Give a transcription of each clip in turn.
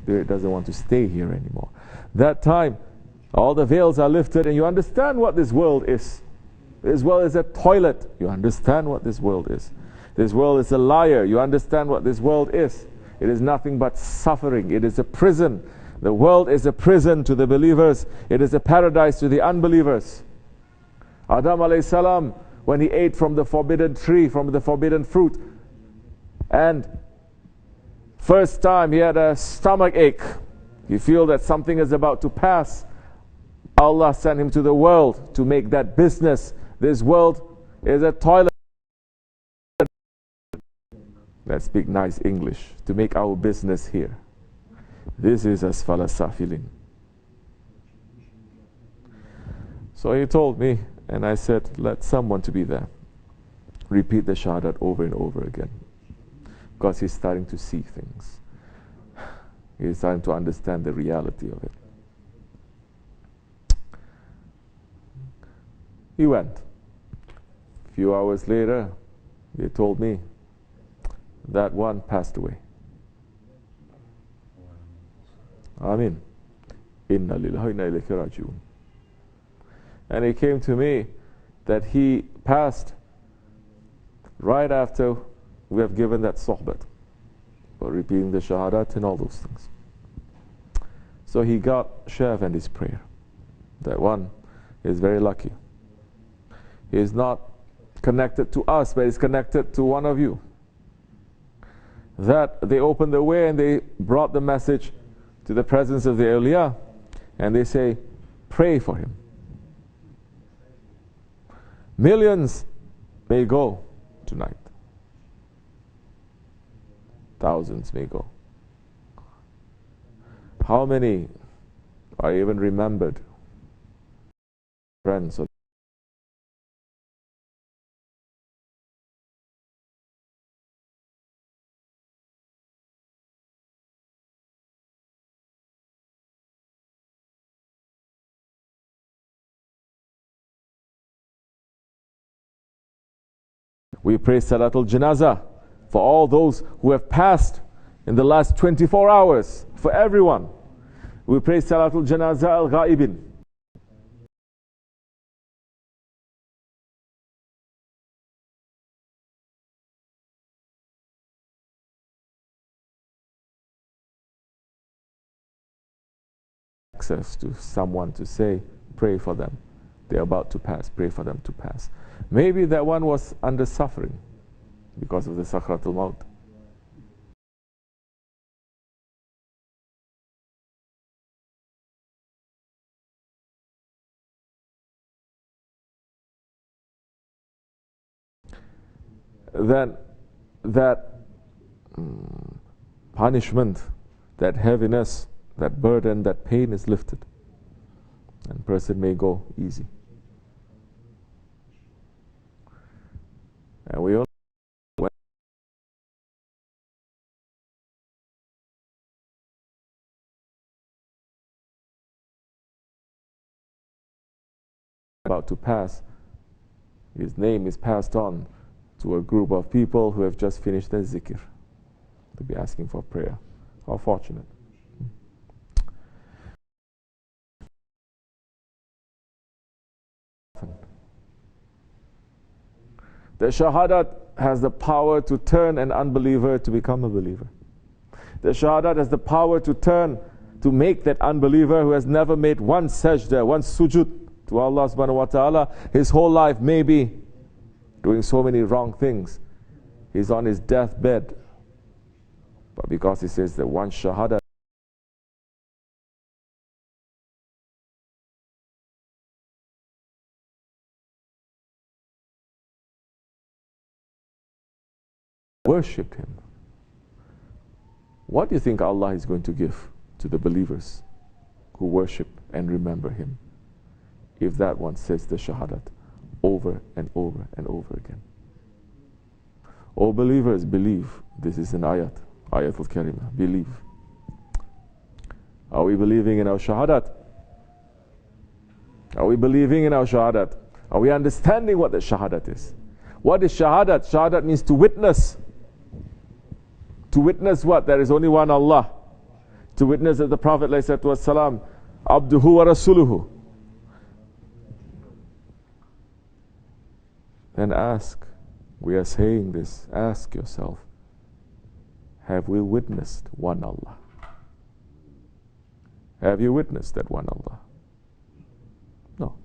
doesn't want to stay here anymore. That time, all the veils are lifted and you understand what this world is. This world is a toilet. You understand what this world is. This world is a liar. You understand what this world is. It is nothing but suffering. It is a prison. The world is a prison to the believers. It is a paradise to the unbelievers. Adam alayhi salam, when he ate from the forbidden tree, from the forbidden fruit, and first time he had a stomach ache. You feel that something is about to pass. Allah sent him to the world to make that business. This world is a toilet. Let's speak nice English. To make our business here. This is asfala safilin. So he told me, and I said, let someone to be there. Repeat the shahadat over and over again. Because he's starting to see things. He's starting to understand the reality of it. He went. A few hours later, they told me that one passed away. Amin. Inna lillahi wa inna ilayhi raji'un. And it came to me that he passed right after we have given that sohbet, for repeating the shahadat and all those things. So he got Sheikh Effendi's prayer. That one is very lucky. He is not connected to us, but is connected to one of you. That they opened the way and they brought the message to the presence of the awliya, and they say, pray for him. Millions may go tonight. Thousands may go. How many are even remembered? Friends. We pray Salatul Janazah for all those who have passed in the last 24 hours, for everyone. We pray Salatul Janazah al-Ghaibin. Access to someone to say, pray for them. They're about to pass, pray for them to pass. Maybe that one was under suffering because of the Sakratul Maut. Then that punishment, that heaviness, that burden, that pain is lifted. And person may go easy. And we all about to pass, his name is passed on to a group of people who have just finished their zikr, to be asking for prayer. How fortunate. The shahadat has the power to turn an unbeliever to become a believer. The shahadat has the power to make that unbeliever who has never made one sajda, one sujud to Allah subhanahu wa ta'ala, his whole life maybe doing so many wrong things. He's on his deathbed. But because he says that one shahadat, worshipped him. What do you think Allah is going to give to the believers who worship and remember him if that one says the shahadat over and over and over again? O believers, believe. This is an ayat, ayatul karimah. Believe. Are we believing in our shahadat? Are we believing in our shahadat? Are we understanding what the shahadat is? What is shahadat? Shahadat means to witness. To witness what? There is only one Allah. to witness that the Prophet ﷺ, Abduhu wa Rasuluhu. Then ask, we are saying this, ask yourself, have we witnessed one Allah? Have you witnessed that one Allah? No.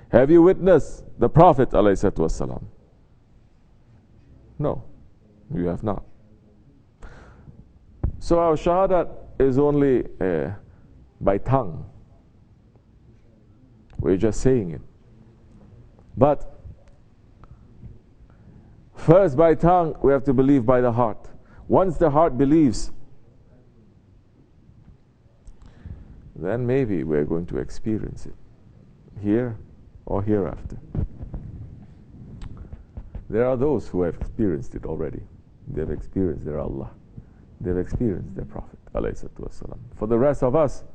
Have you witnessed the Prophet ﷺ? No, you have not. So our shahadat is only by tongue. We're just saying it. But first by tongue, we have to believe by the heart. Once the heart believes, then maybe we're going to experience it here or hereafter. There are those who have experienced it already. They've experienced their Allah. They've experienced their Prophet ﷺ. For the rest of us,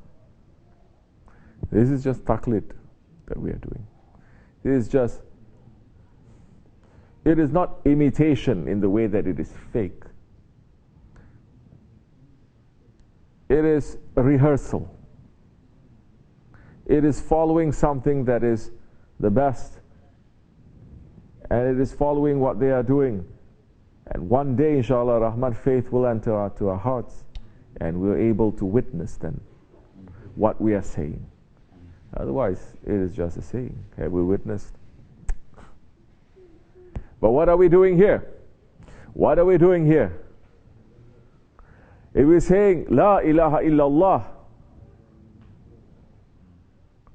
this is just taqlid that we are doing. It is not imitation in the way that it is fake. It is a rehearsal. It is following something that is the best, and it is following what they are doing. And one day, inshallah rahman, faith will enter to our hearts, and we're able to witness then what we are saying. Otherwise, it is just a saying. Have we witnessed? But what are we doing here? What are we doing here? If we're saying, La ilaha illallah,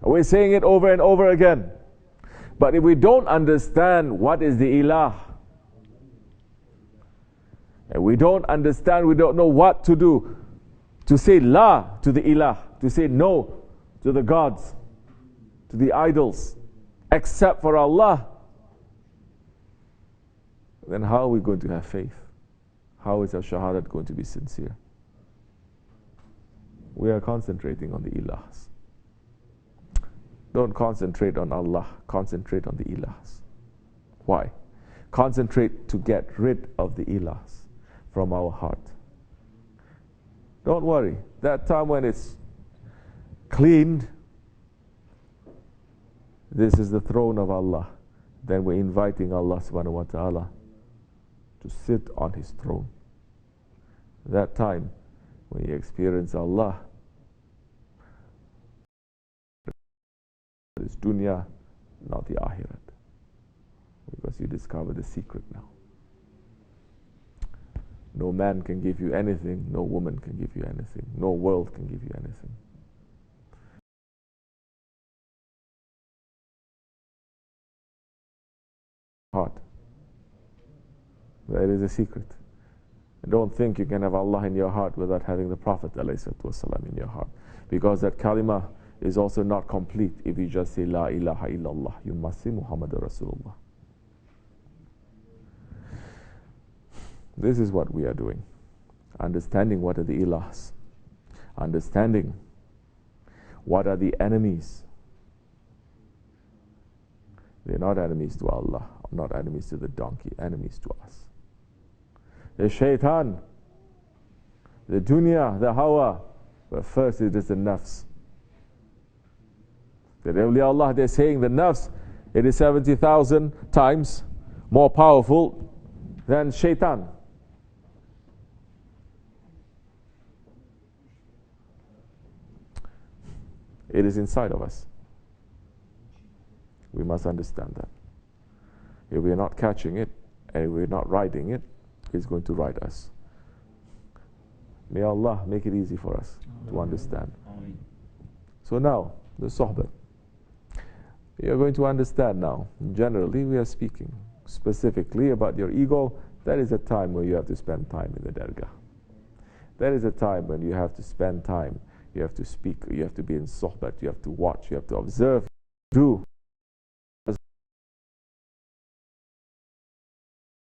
we're saying it over and over again. But if we don't understand what is the ilah, and we don't understand, we don't know what to do, to say la to the ilah, to say no to the gods, to the idols, except for Allah, then how are we going to have faith? How is our shahadat going to be sincere? We are concentrating on the ilahs. Don't concentrate on Allah, concentrate on the ilahs. Why? Concentrate to get rid of the ilahs from our heart. Don't worry, that time when it's cleaned, this is the throne of Allah. Then we're inviting Allah subhanahu wa ta'ala to sit on His throne. That time when you experience Allah, it's dunya, not the akhirat. Because you discover the secret now. No man can give you anything, no woman can give you anything, no world can give you anything. Heart. That is a secret. Don't think you can have Allah in your heart without having the Prophet ﷺ in your heart. Because that kalima is also not complete if you just say La ilaha illallah. You must say Muhammadur Rasulullah. This is what we are doing. Understanding what are the ilahs. Understanding what are the enemies. They're not enemies to Allah, not enemies to the donkey, enemies to us. The shaitan, the dunya, the hawa, but first it is the nafs. The awliya Allah, they're saying the nafs, it is 70,000 times more powerful than shaitan. It is inside of us. We must understand that. If we are not catching it, and if we are not riding it, it's going to ride us. May Allah make it easy for us to understand. So now, the sohbet. We are going to understand now. Generally, we are speaking specifically about your ego. That is a time where you have to spend time in the dergah. That is a time when you have to spend time. You have to speak. You have to be in sohbet. You have to watch. You have to observe. Do. It's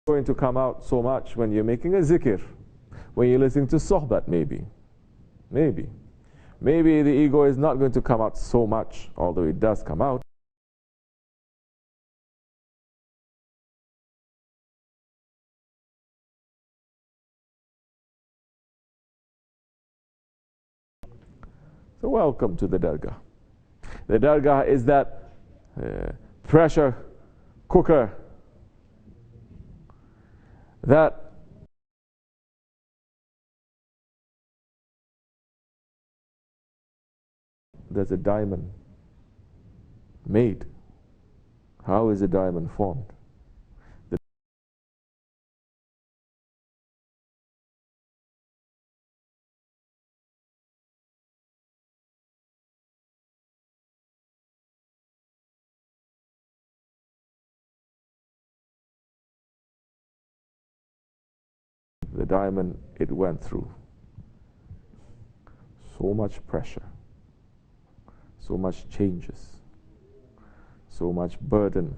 going to come out so much when you're making a zikr. When you're listening to sohbet, maybe. Maybe the ego is not going to come out so much, although it does come out. So welcome to the Dergah. The Dergah is that pressure cooker that there's a diamond made. How is a diamond formed? The diamond, it went through so much pressure, so much changes, so much burden.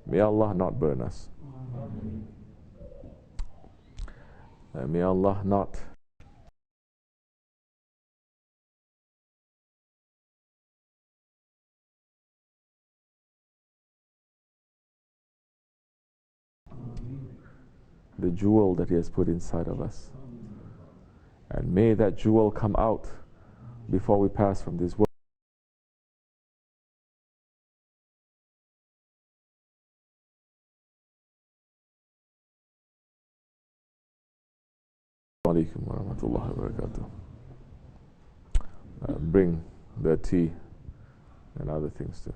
May Allah not burn us. May Allah not the jewel that He has put inside of us. And may that jewel come out before we pass from this world. Alaikum wa rahmatullahi wa barakatuh. Bring the tea and other things too.